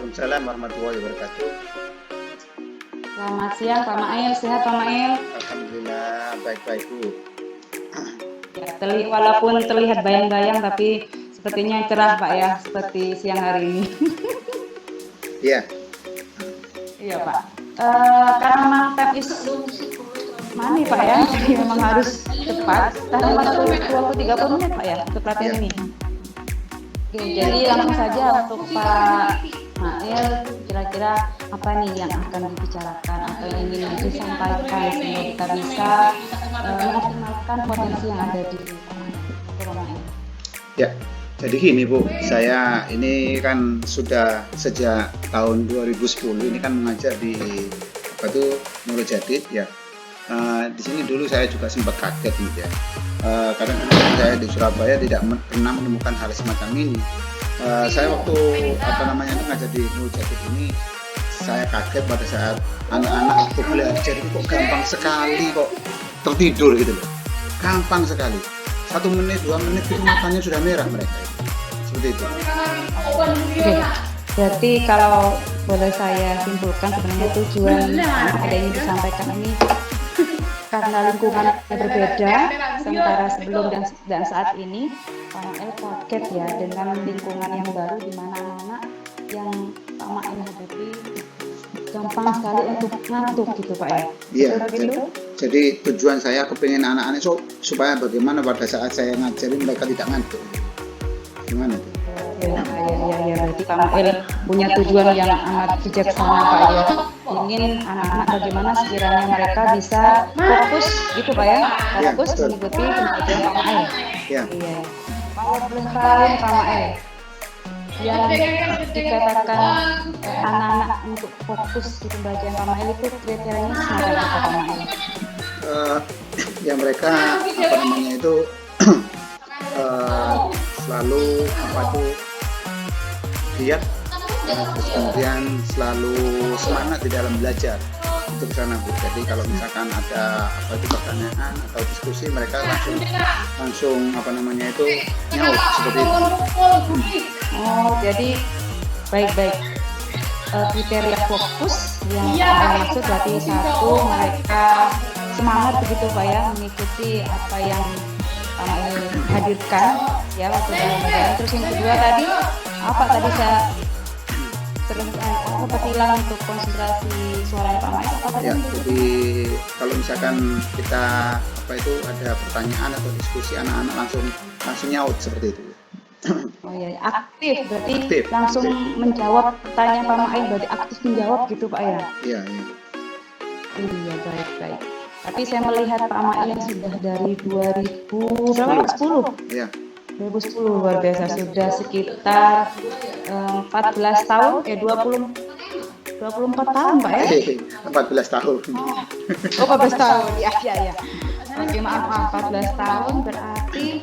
Waalaikumsalam warahmatullahi wabarakatuh. Selamat siang Pak Mail, sehat Pak Mail? Alhamdulillah baik-baik Bu. Ya, walaupun terlihat bayang-bayang tapi sepertinya cerah Pak ya, seperti siang hari ini. Iya. Iya Pak. Karena memang time is money Pak ya, jadi memang harus cepat. Karena waktu 20-30 menit Pak ya untuk pelatihan ini. Oke, jadi langsung saja untuk Pak Mail, kira-kira apa nih yang akan dibicarakan atau yang ingin disampaikan sehingga kita bisa mengoptimalkan potensi yang ada di Pak Mail. Ya, jadi gini Bu, saya ini kan sudah sejak tahun 2010 ini kan mengajar di Nurul Jadid ya. Di sini dulu saya juga sempat kaget gitu ya. Karena saya di Surabaya tidak pernah menemukan hal semacam ini. Saya waktu ngajar di Nurul Jadid ini, saya kaget pada saat anak-anak waktu belajar itu kok gampang sekali kok tertidur gitu loh. Gampang sekali. 1 menit, 2 menit itu matanya sudah merah mereka. Seperti itu. Oke. Berarti kalau boleh saya simpulkan sebenarnya tujuan ada yang disampaikan ini karena lingkungan yang berbeda sementara sebelum dan saat ini Pak Mail kaget ya dengan lingkungan yang baru di mana anak yang Pak Mail hadapi gampang sekali untuk ngantuk gitu Pak ya. Iya. Jadi tujuan saya kepingin anak-anak supaya bagaimana pada saat saya ngajarin mereka tidak ngantuk. Gimana tuh? Ya, berarti Pak Mail punya tujuan yang amat bijaksana Pak ya. Ingin anak-anak bagaimana sekiranya mereka bisa fokus gitu Pak ya, fokus mengikuti pengajaran Pak Mail. Iya. Iya. Kalau boleh tahu Pak Mail, yang dikatakan anak-anak untuk fokus di pembelajaran Pak Mail itu kriterianya semacam apa Pak Mail? Ya mereka itu selalu giat, terus kemudian selalu semangat di dalam belajar untuk sana Bu. Jadi kalau misalkan ada pertanyaan atau diskusi, mereka langsung nyaut seperti itu. Oh, jadi baik-baik. Kriteria fokus yang maksud berarti satu, mereka semangat begitu Pak ya mengikuti apa yang Pak Mail hadirkan ya waktu dalam. Terus yang kedua tadi apa tadi saya hilang untuk konsentrasi suara Pak Mail apa ya, jadi kalau misalkan kita ada pertanyaan atau diskusi, anak-anak langsung nyaut seperti itu. Oh iya, aktif berarti langsung menjawab pertanyaan Pak Mail, berarti aktif menjawab gitu Pak ya. Iya. Iya, baik. Tapi saya melihat Pak Mail yang sudah dari 2010. Iya. 2010 luar biasa, sudah sekitar 14 tahun 24 tahun Pak ya. 14 tahun. Oh 14 tahun ya. Oke, maaf 14 tahun berarti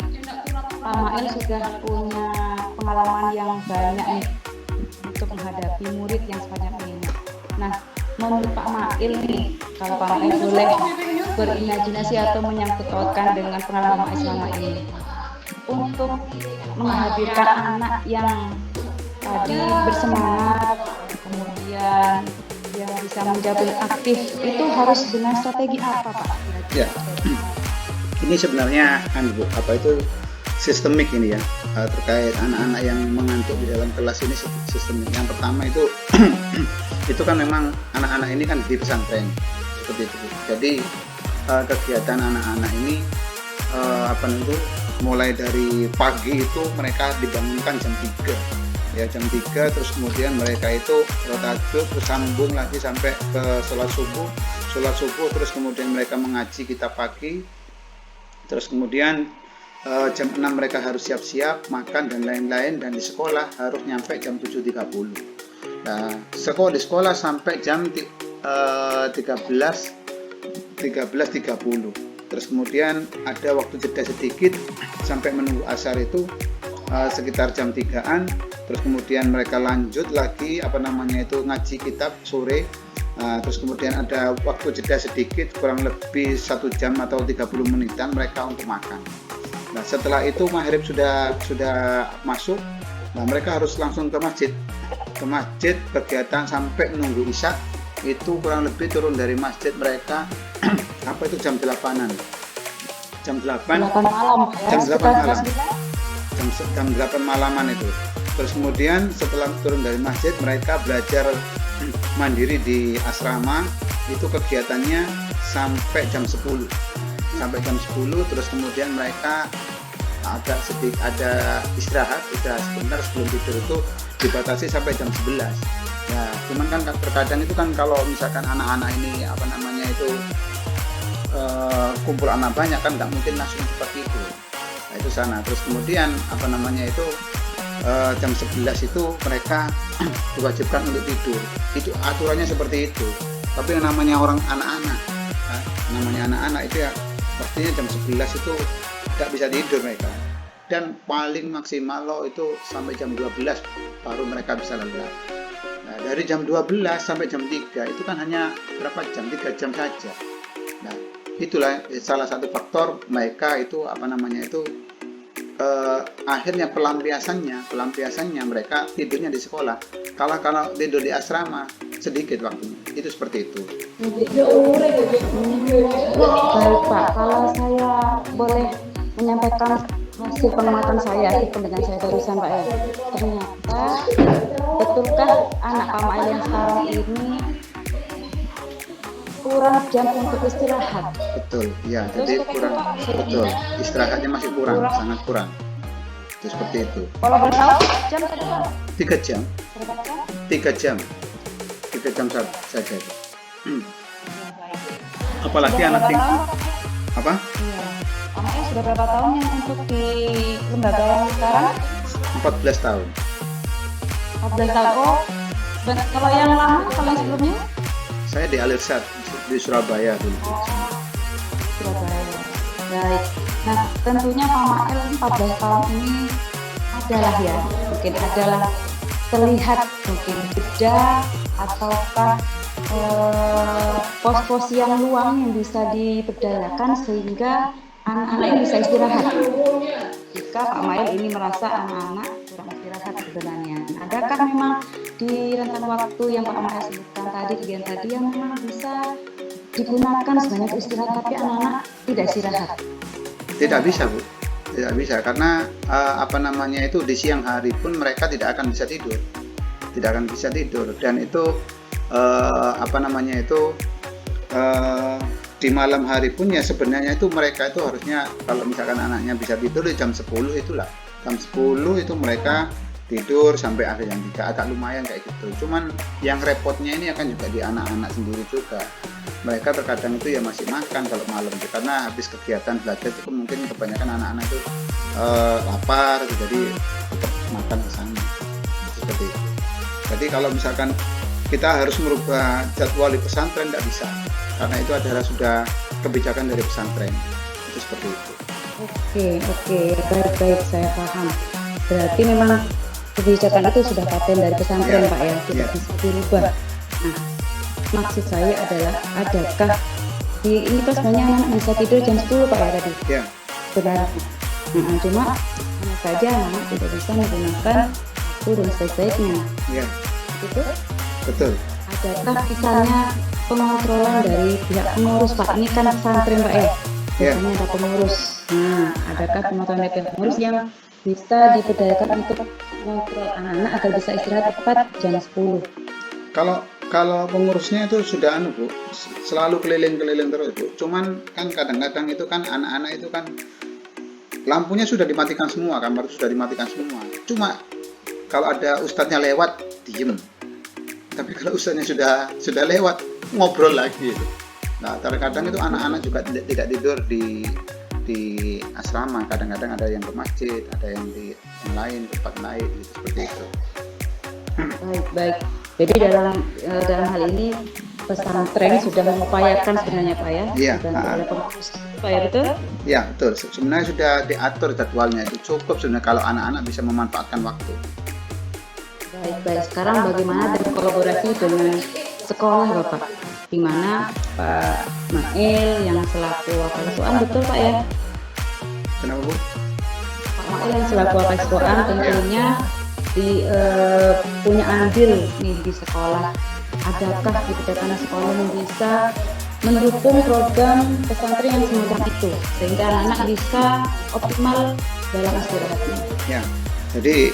Pak Mail sudah punya pengalaman yang banyak nih untuk menghadapi murid yang sebanyak ini. Nah, menurut Pak Mail nih, kalau Pak Mail boleh berimajinasi atau menyangkut pautkan dengan pengalaman Pak Mail selama ini, untuk menghadirkan anak yang tadi bersemangat, kemudian yang bisa menjadi aktif, itu harus dengan strategi apa Pak? Ya, ini sebenarnya sistemik ini ya, terkait anak-anak yang mengantuk di dalam kelas ini sistemik. Yang pertama itu itu kan memang anak-anak ini kan di pesantren seperti itu. Jadi kegiatan anak-anak ini mulai dari pagi itu mereka dibangunkan jam 3 ya, jam 3, terus kemudian mereka itu tahajud, terus sambung lagi sampai ke sholat subuh, terus kemudian mereka mengaji kitab pagi, terus kemudian jam 6 mereka harus siap-siap makan dan lain-lain, dan di sekolah harus nyampe jam 7.30. Nah, di sekolah sampai jam 13.30. Terus kemudian ada waktu jeda sedikit sampai menunggu asar itu sekitar jam 3-an. Terus kemudian mereka lanjut lagi ngaji kitab sore. Terus kemudian ada waktu jeda sedikit kurang lebih 1 jam atau 30 menitan mereka untuk makan. Nah, setelah itu maghrib sudah masuk. Nah, mereka harus langsung ke masjid ke masjid, kegiatan sampai menunggu isya itu kurang lebih turun dari masjid mereka apa itu jam 8-an. Jam 8 malam ya, jam 8 malam. sekitar Jam 8 malaman itu. Terus kemudian setelah turun dari masjid mereka belajar mandiri di asrama, itu kegiatannya sampai jam 10. Sampai jam 10 terus kemudian mereka ada istirahat sebentar sebelum tidur, itu dibatasi sampai jam 11. Ya, cuman kan terkadang itu kan kalau misalkan anak-anak ini apa namanya itu kumpul anak banyak kan nggak mungkin langsung seperti itu. Nah, itu sana. Terus kemudian apa namanya itu jam 11 itu mereka diwajibkan untuk tidur. Itu aturannya seperti itu. Tapi yang namanya orang anak-anak, namanya anak-anak itu ya pastinya jam 11 itu tidak bisa tidur mereka. Dan paling maksimal loh itu sampai jam 12 baru mereka bisa lelap. Nah, dari jam 12 sampai jam 3 itu kan hanya berapa jam? 3 jam saja. Nah, itulah salah satu faktor mereka itu apa namanya itu akhirnya pelampiasannya mereka tidurnya di sekolah. Kalau tidur di asrama sedikit waktunya. Itu seperti itu. Baik Pak, kalau saya boleh menyampaikan hasil pengamatan saya, pendengar saya barusan Pak ya. Ternyata betulkah anak Pak Mail yang sekarang ini kurang jam untuk istirahat? Betul, ya. Jadi kurang, betul. Istirahatnya masih kurang, sangat kurang. Itu seperti itu. Kalau boleh tahu jam berapa? 3 jam. Berapa jam? 3 jam. 3 jam saja. Apalagi Sudah anak berapa tinggi. tahun? Apa? Iya. Anaknya sudah berapa tahun yang untuk di lembaga yang sekarang? 14 tahun. 14 tahun. Oh, kalau yang lama, kalau yang sebelumnya? Saya di Alirsat di Surabaya dulu. Surabaya. Baik. Nah, tentunya Pak Mail 14 tahun ini adalah ya, mungkin adalah terlihat mungkin beda ataukah pos-pos yang luang yang bisa diberdayakan sehingga anak-anak ini bisa istirahat. Jika Pak Mail ini merasa anak-anak kurang istirahat sebenarnya, adakah memang di rentan waktu yang Pak Mail sebutkan tadi, kegiatan tadi yang memang bisa digunakan sebanyak istirahat tapi anak-anak tidak istirahat? Tidak bisa, Bu. Tidak bisa karena apa namanya itu di siang hari pun mereka tidak akan bisa tidur. Tidak akan bisa tidur dan itu apa namanya itu di malam hari pun ya sebenarnya itu mereka itu harusnya kalau misalkan anaknya bisa tidur di jam 10 itulah. Jam 10 itu mereka tidur sampai akhir jam 3, agak lumayan kayak gitu. Cuman yang repotnya ini akan juga di anak-anak sendiri juga. Mereka terkadang itu ya masih makan kalau malam itu karena habis kegiatan belajar itu mungkin kebanyakan anak-anak itu lapar jadi tetap makan ke sana. Seperti itu. Jadi kalau misalkan kita harus merubah jadwal di pesantren tidak bisa karena itu adalah sudah kebijakan dari pesantren. Itu seperti itu. Oke, baik saya paham. Berarti memang kebijakan itu sudah paten dari pesantren Pak ya, tidak bisa dirubah. Nah, maksud saya adalah adakah ini kan sebenarnya anak bisa tidur jam 10 Pak ya tadi? Ya. Benar. Cuma hanya saja anak tidak bisa menggunakan waktu dan sebaik-baiknya. Ya. Gitu? Betul. Adakah misalnya pengontrolan dari pihak pengurus Pak? Ini kan pesantren Pak ya? Biasanya ada pengurus. Nah, adakah pengontrolan dari pihak pengurus yang bisa diberdayakan untuk mengontrol anak-anak agar bisa istirahat tepat jam 10? Kalau pengurusnya itu sudah Bu, selalu keliling-keliling terus Bu. Cuman kan kadang-kadang itu kan anak-anak itu kan lampunya sudah dimatikan semua, kamar sudah dimatikan semua. Cuma kalau ada ustadznya lewat diem. Tapi kalau ustadznya sudah lewat ngobrol lagi. Nah, terkadang itu anak-anak juga tidak tidur di asrama, kadang-kadang ada yang ke masjid, ada yang di yang lain, tempat lain gitu, seperti itu. Baik. Jadi dalam hal ini pesantren sudah mengupayakan sebenarnya Pak ya? Iya. Oleh pengurus Pak ya, betul? Ya betul. Sebenarnya sudah diatur jadwalnya itu cukup sebenarnya kalau anak-anak bisa memanfaatkan waktu. Baik. Sekarang bagaimana dengan kolaborasi dengan sekolah Bapak? Di mana Pak Mail yang selaku wakil ketuaan, betul Pak ya? Kenapa Bu? Pak Mail yang selaku wakil ketuaan tentunya punya andil nih di sekolah. Adakah di Kedatangan Sekolah yang bisa mendukung program pesantren yang semacam itu sehingga anak-anak bisa optimal dalam istirahatnya? Ya, jadi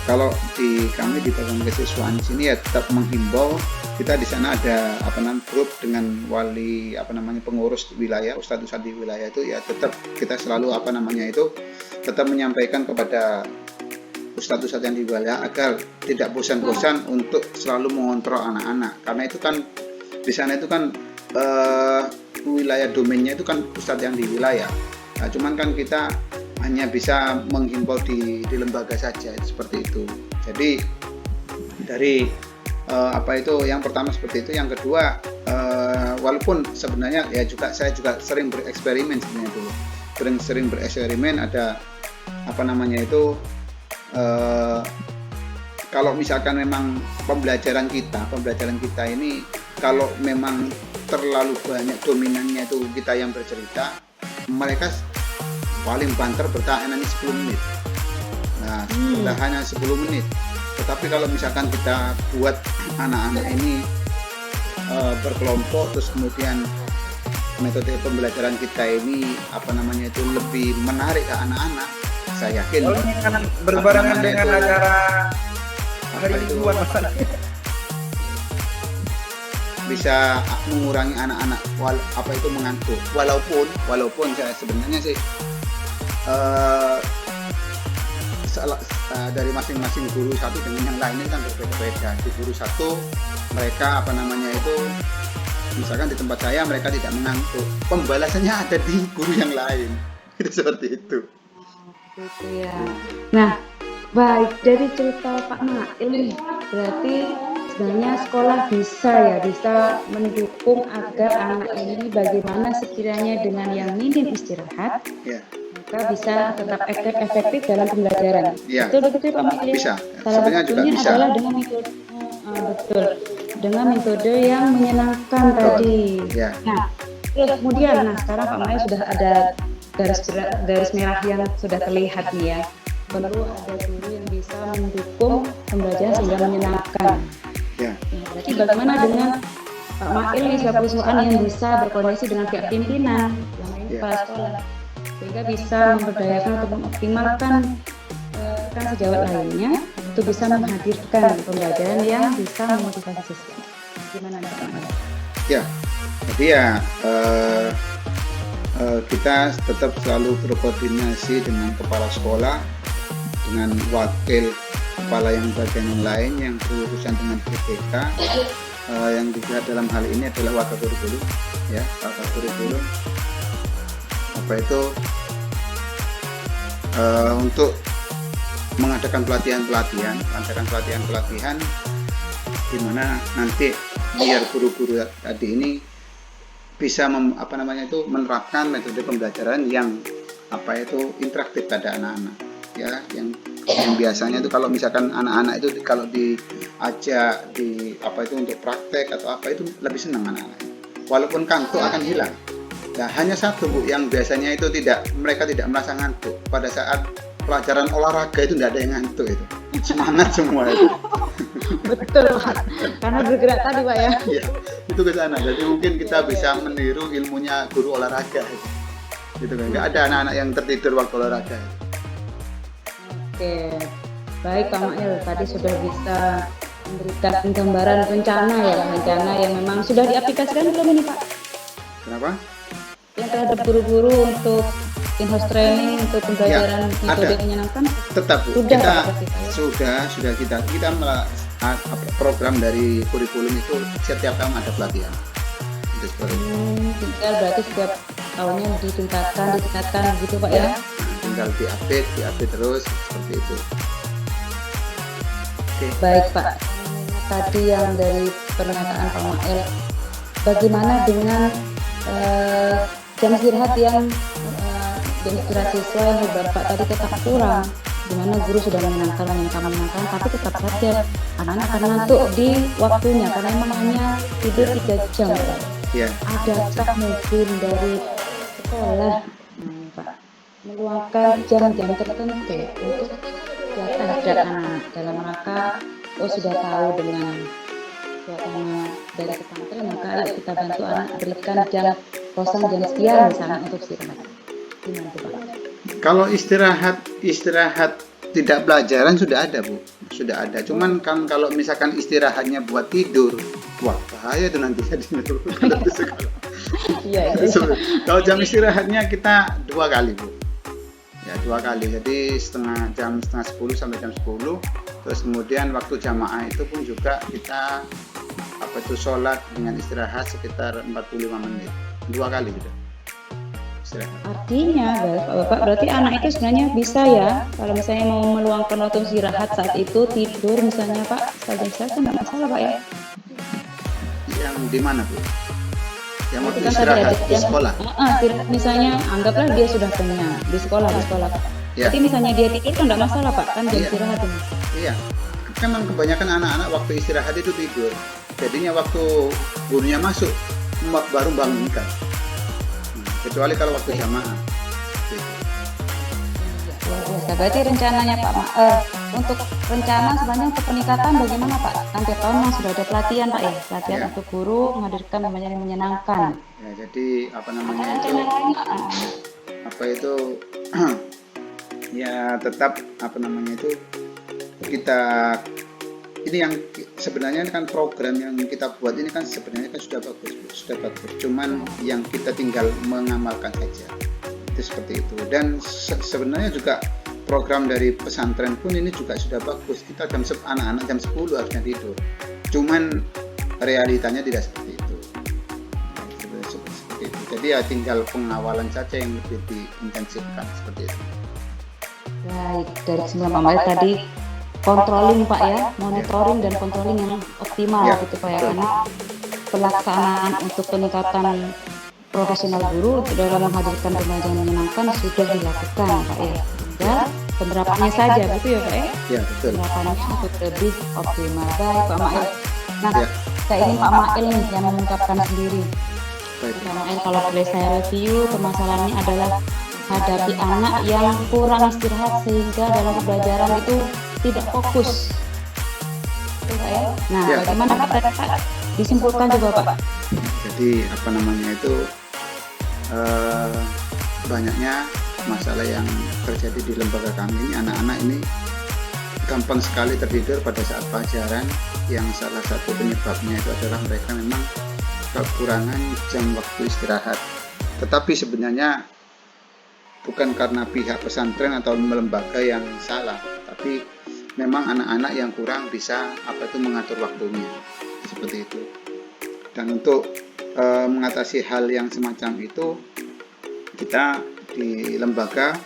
kalau di kami di program kesiswaan di sini ya tetap menghimbau. Kita di sana ada grup dengan wali pengurus wilayah, ustadz di wilayah itu ya tetap kita selalu tetap menyampaikan kepada ustadz yang di wilayah agar tidak bosan-bosan untuk selalu mengontrol anak-anak, karena itu kan di sana itu kan wilayah domainnya itu kan ustadz yang di wilayah. Nah, cuman kan kita hanya bisa menghimbau di lembaga saja seperti itu. Jadi dari yang pertama seperti itu. Yang kedua, walaupun sebenarnya ya saya juga sering bereksperimen sebenarnya dulu. Sering bereksperimen ada kalau misalkan memang pembelajaran kita ini kalau memang terlalu banyak dominannya itu kita yang bercerita, mereka paling banter bertahan hanya 10 menit. Nah, bertahan hanya 10 menit. Tetapi kalau misalkan kita buat anak-anak ini berkelompok, terus kemudian metode pembelajaran kita ini lebih menarik ke anak-anak, saya yakin ini kan berbarengan dengan acara hari mingguan bisa mengurangi anak-anak mengantuk. Walaupun saya sebenarnya sih dari masing-masing guru satu dengan yang lainnya kan berbeda-beda. Di guru satu mereka misalkan di tempat saya mereka tidak mengantuk, pembalasannya ada di guru yang lain. Itu seperti itu. Gitu ya. Nah, baik, dari cerita Pak Mail nih, berarti sebenarnya sekolah bisa mendukung agar anak ini bagaimana sekiranya dengan yang minim istirahat, maka bisa tetap efektif dalam pembelajaran. Betul Pak Mail? Bisa. Salah satunya adalah dengan metode dengan metode yang menyenangkan tadi. Nah, kemudian sekarang Pak Mail sudah ada garis merah yang sudah terlihat nih ya. Perlu ada guru yang bisa mendukung pembelajaran sehingga menyenangkan. Berarti bagaimana dengan Pak Mail nih sebagai perusahaan yang bisa berkoordinasi dengan pihak pimpinan, kepala sekolah, sehingga bisa memberdayakan untuk mengoptimalkan rekan sejawat lainnya untuk bisa menghadirkan pembelajaran yang bisa memotivasi siswa. Gimana Pak Mail? Jadi kita tetap selalu berkoordinasi dengan kepala sekolah, dengan wakil kepala yang bagian yang lain yang berurusan dengan PPK, yang juga dalam hal ini adalah wakil kurikulum, untuk mengadakan pelatihan di mana nanti biar guru-guru tadi ini bisa menerapkan metode pembelajaran yang interaktif pada anak-anak, yang biasanya itu kalau misalkan anak-anak itu kalau diajak untuk praktek atau itu lebih senang anak-anak, walaupun kantuk akan hilang. Nah, hanya satu Bu yang biasanya itu mereka tidak merasa ngantuk pada saat pelajaran olahraga, itu tidak ada yang ngantuk, itu semangat semua itu. Betul Pak, karena bergerak tadi Pak ya. Iya, itu ke sana. Jadi mungkin kita bisa meniru ilmunya guru olahraga gitu kan. Nggak ada anak-anak yang tertidur waktu olahraga. Oke, baik Pak Mail, tadi sudah bisa memberikan gambaran rencana yang memang sudah diaplikasikan belum ini Pak? Kenapa? Yang terhadap guru-guru untuk in-house training untuk pembelajaran metode menyenangkan tetap Bu. Kita program dari kurikulum itu setiap tahun ada pelatihan. Tinggal berarti setiap tahunnya ditingkatkan gitu Pak ya? Tinggal diupdate terus seperti itu. Baik Pak, tadi yang dari pernyataan Pak Mail, bagaimana dengan jam istirahat yang jam istirahat siswa yang Bapak tadi tetap kurang, dimana guru sudah menyenangkan, tapi tetap saja anak-anak akan ngantuk di waktunya karena memang hanya tidur 3 jam. Adakah mungkin dari sekolah Pak meluangkan jam-jam tertentu untuk kegiatan terhadap anak dalam rangka sudah tahu dengan suasana dari pesantren, maka ayo kita bantu anak, berikan jam kosong jam sekian misalnya untuk istirahat. Gimana tuh Pak? Kalau istirahat tidak pelajaran sudah ada Bu, sudah ada. Cuman kan kalau misalkan istirahatnya buat tidur, wah bahaya tuh nanti jadi di sekolah. Iya. Kalau jam istirahatnya kita 2 kali Bu, ya 2 kali. Jadi jam setengah 10 sampai jam 10. Terus kemudian waktu jamaah itu pun juga kita sholat dengan istirahat sekitar 45 menit, 2 kali gitu. Artinya Bapak berarti anak itu sebenarnya bisa ya kalau misalnya mau meluangkan waktu istirahat saat itu tidur misalnya Pak, saja nggak masalah Pak ya. Yang di mana Bu? Yang waktu Itu kan istirahat tadi di sekolah. Istirahat misalnya anggaplah dia sudah kenyang di sekolah. Ya. Jadi misalnya dia tidur kan nggak masalah Pak, kan jam istirahat ini. Iya. Kan memang kebanyakan anak-anak waktu istirahat itu tidur. Jadinya waktu gurunya masuk baru bangunkan. Kecuali kalau waktu jamaah. Berarti rencananya Pak untuk rencana sebenarnya untuk peningkatan bagaimana Pak? Kan tiap tahun memang sudah ada pelatihan Pak ya, pelatihan Ya. untuk guru menghadirkan yang menyenangkan. Ya, jadi ya tetap kita ini yang sebenarnya kan program yang kita buat ini kan sebenarnya kan sudah bagus. Cuman yang kita tinggal mengamalkan saja. Itu seperti itu. Dan sebenarnya juga program dari pesantren pun ini juga sudah bagus. Kita anak-anak jam 10 harusnya tidur. Cuman realitanya tidak seperti itu. Seperti itu. Jadi ya tinggal pengawalan saja yang lebih diintensifkan seperti itu. Baik, dari semua Pak tadi controlling Pak ya, monitoring dan controlling yang optimal Ya, gitu Pak ya, betul. karena pelaksanaan untuk peningkatan profesional guru dalam menghadirkan pembelajaran menyenangkan sudah dilakukan Pak ya. Dan penerapannya saja betul ya Pak ya? Ya, betul. Penerapannya untuk lebih optimal. Baik Pak Mail. Nah, Ya. saya ingin Pak Mail nih yang mengungkapkan sendiri. Baik. Pak Mail kalau boleh saya review, permasalahannya adalah hadapi anak yang kurang istirahat sehingga dalam pembelajaran itu tidak fokus. Betul, Pak ya? Nah, Ya. bagaimana Pak disimpulkan juga Pak? Jadi banyaknya masalah yang terjadi di lembaga kami ini, anak-anak ini gampang sekali tertidur pada saat pelajaran, yang salah satu penyebabnya itu adalah mereka memang kekurangan jam waktu istirahat. Tetapi sebenarnya bukan karena pihak pesantren atau lembaga yang salah, tapi memang anak-anak yang kurang bisa mengatur waktunya seperti itu. Dan untuk mengatasi hal yang semacam itu, kita di lembaga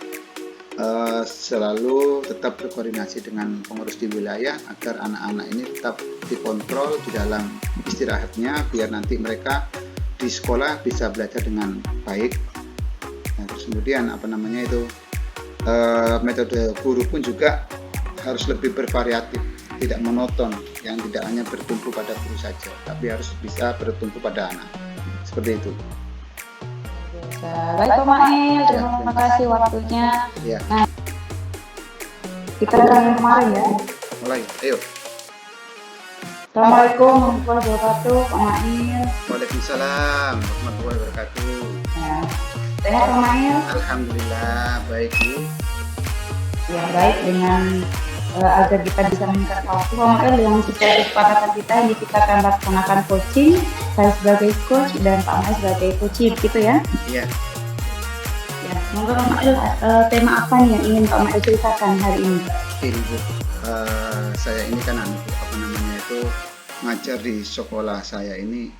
selalu tetap berkoordinasi dengan pengurus di wilayah agar anak-anak ini tetap dikontrol di dalam istirahatnya, biar nanti mereka di sekolah bisa belajar dengan baik. Nah, terus kemudian metode guru pun juga harus lebih bervariatif, tidak monoton, yang tidak hanya bertumpu pada guru saja, tapi harus bisa bertumpu pada anak. Seperti itu. Baik Pak Mail, terima kasih waktunya. Ya. Nah, kita dari kemarin ya. Mulai, ayo. Assalamualaikum warahmatullahi wabarakatuh, Pak Mail. Waalaikumsalam warahmatullahi wabarakatuh. Ya. Sehat Pak Mail? Alhamdulillah, baik Bu. Ya baik, dengan agar kita bisa meningkatkan waktu Pak Mail yang sesuai kesepakatan kita ini kita akan laksanakan coaching, saya sebagai coach dan Pak Mail sebagai coaching gitu ya. Iya. Ya, monggo Pak Mail, tema apa nih yang ingin Pak Mail ceritakan hari ini? Ini Bu, saya ini kan ngajar di sekolah saya ini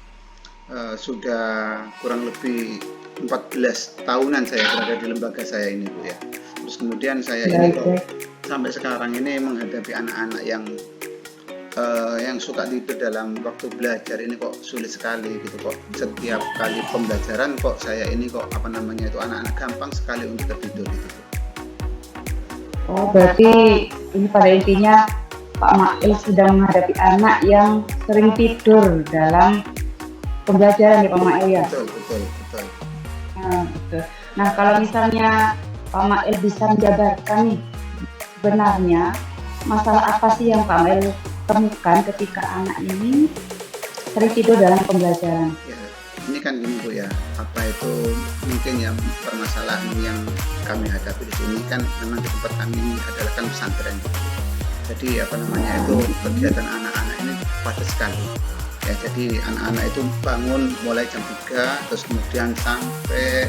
sudah kurang lebih 14 tahunan saya berada di lembaga saya ini Bu ya. Terus kemudian saya ini kok sampai sekarang ini menghadapi anak-anak yang suka tidur dalam waktu belajar ini kok sulit sekali gitu kok. Setiap kali pembelajaran kok saya ini kok anak-anak gampang sekali untuk tertidur gitu. Oh, berarti ini pada intinya Pak Mail sedang menghadapi anak yang sering tidur dalam pembelajaran ya Pak Mail ya? Betul. Nah, betul. Nah, kalau misalnya Pak Mail bisa menjabarkan nih sebenarnya masalah apa sih yang Pak Mail temukan ketika anak ini sering tidur dalam pembelajaran? Ya, ini kan gini Bu ya, apa itu mungkin ya permasalahan yang kami hadapi di sini kan memang di tempat kami ini adalah kan pesantren. Jadi apa namanya itu kegiatan anak-anak ini padat sekali. Ya, jadi anak-anak itu bangun mulai jam 3 terus kemudian sampai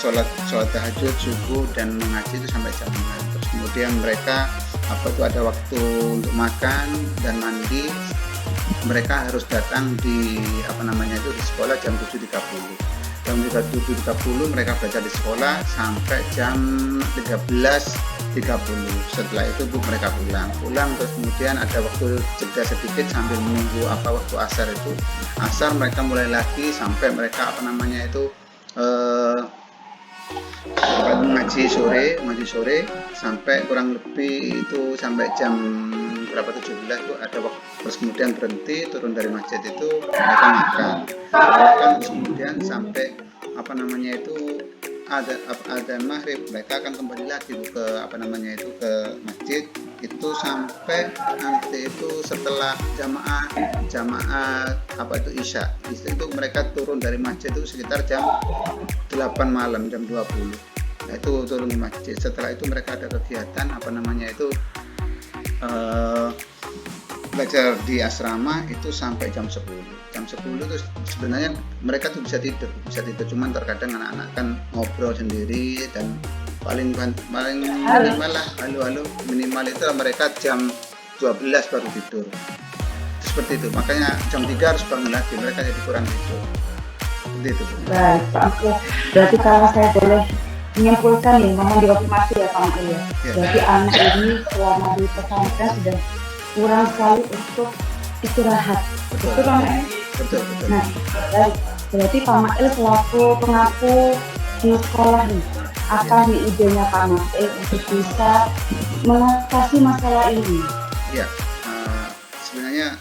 sholat tahajud subuh dan mengaji itu sampai jam 5. Terus kemudian mereka apa itu ada waktu untuk makan dan mandi. Mereka harus datang di apa namanya itu di sekolah jam 7.30. Jam 7.30 mereka belajar di sekolah sampai jam 13.30. Setelah itu mereka pulang terus kemudian ada waktu jeda sedikit sambil menunggu apa waktu asar itu. Asar mereka mulai lagi sampai mereka apa namanya itu ngaji sore sampai kurang lebih itu sampai jam berapa 17 itu ada waktu, terus kemudian berhenti turun dari masjid itu mereka makan terus kemudian sampai apa namanya itu ada maghrib mereka akan kembali lagi ke apa namanya itu ke masjid itu sampai nanti itu setelah jamaah apa itu isya itu mereka turun dari masjid itu sekitar jam 8 malam jam 20. Nah, itu turun di masjid. Setelah itu mereka ada kegiatan apa namanya itu belajar di asrama itu sampai jam 10. Jam 10 itu sebenarnya mereka tuh bisa tidur cuman terkadang anak-anak kan ngobrol sendiri dan paling minimal lah minimal itu mereka jam 12 baru tidur. Seperti itu. Makanya jam 3 harus bangun lagi, mereka jadi kurang tidur. Seperti itu. Baik, Pak Mail. Berarti kalau saya boleh menyimpulkan nih, mohon dikonfirmasi ya Pak Mail ya. Berarti anak ini selama di pesantren sudah kurang sekali untuk istirahat. Betul Pak Mail? Betul. Nah, baik. Berarti Pak Mail selaku pengaku di sekolah nih, apa nih idenya Pak Mail untuk bisa mengatasi masalah ini? Ya, sebenarnya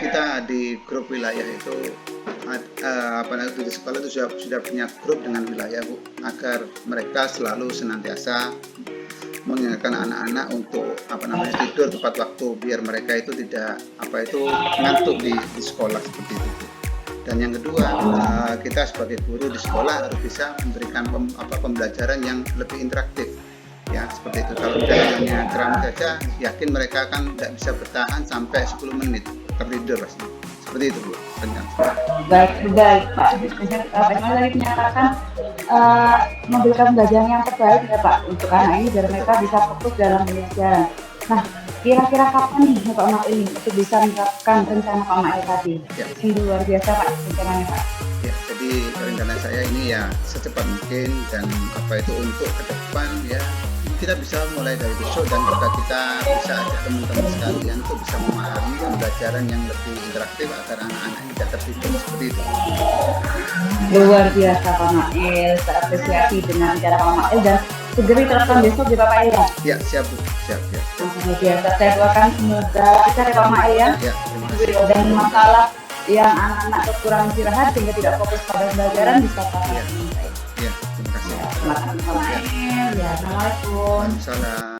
kita di grup wilayah itu di sekolah itu sudah punya grup dengan wilayah Bu, agar mereka selalu senantiasa mengingatkan anak-anak untuk apa namanya tidur tepat waktu biar mereka itu tidak apa itu ngantuk di sekolah seperti itu. Dan yang kedua kita sebagai guru di sekolah harus bisa memberikan pembelajaran yang lebih interaktif. Ya seperti itu. Kalau hanya ceramah saja, yakin mereka akan tidak bisa bertahan sampai 10 menit tertidur pasti. Seperti itu Bu. Baik Pak. Bagaimana tadi menyatakan memberikan pembelajaran yang terbaik ya Pak untuk anak ini biar mereka bisa fokus dalam pembelajaran. Nah, kira-kira kapan nih Pak Mail ini untuk bisa menerapkan rencana Pak Mail tadi? Ya. Ini luar biasa Pak rencananya Pak. Ya, jadi rencana saya ini ya secepat mungkin dan apa itu untuk ke depan ya kita bisa mulai dari besok dan juga kita bisa ajak teman-teman sekalian untuk bisa memahami pembelajaran yang lebih interaktif agar anak-anak ini tidak tertidur seperti itu. Luar biasa Pak Mail, terapresiasi dengan cara Pak Mail dan segera diterapkan besok di Pak Mail ya. Ya siap Bu, siap. Luar biasa, saya doakan semoga kita ya Pak Mail ya. Ya, terima kasih. Dan masalah yang anak-anak kekurangan istirahat sehingga tidak fokus pada pembelajaran bisa Ya, terima kasih. Terima kasih Pak Mail. Ya, assalamualaikum. Waalaikumsalam.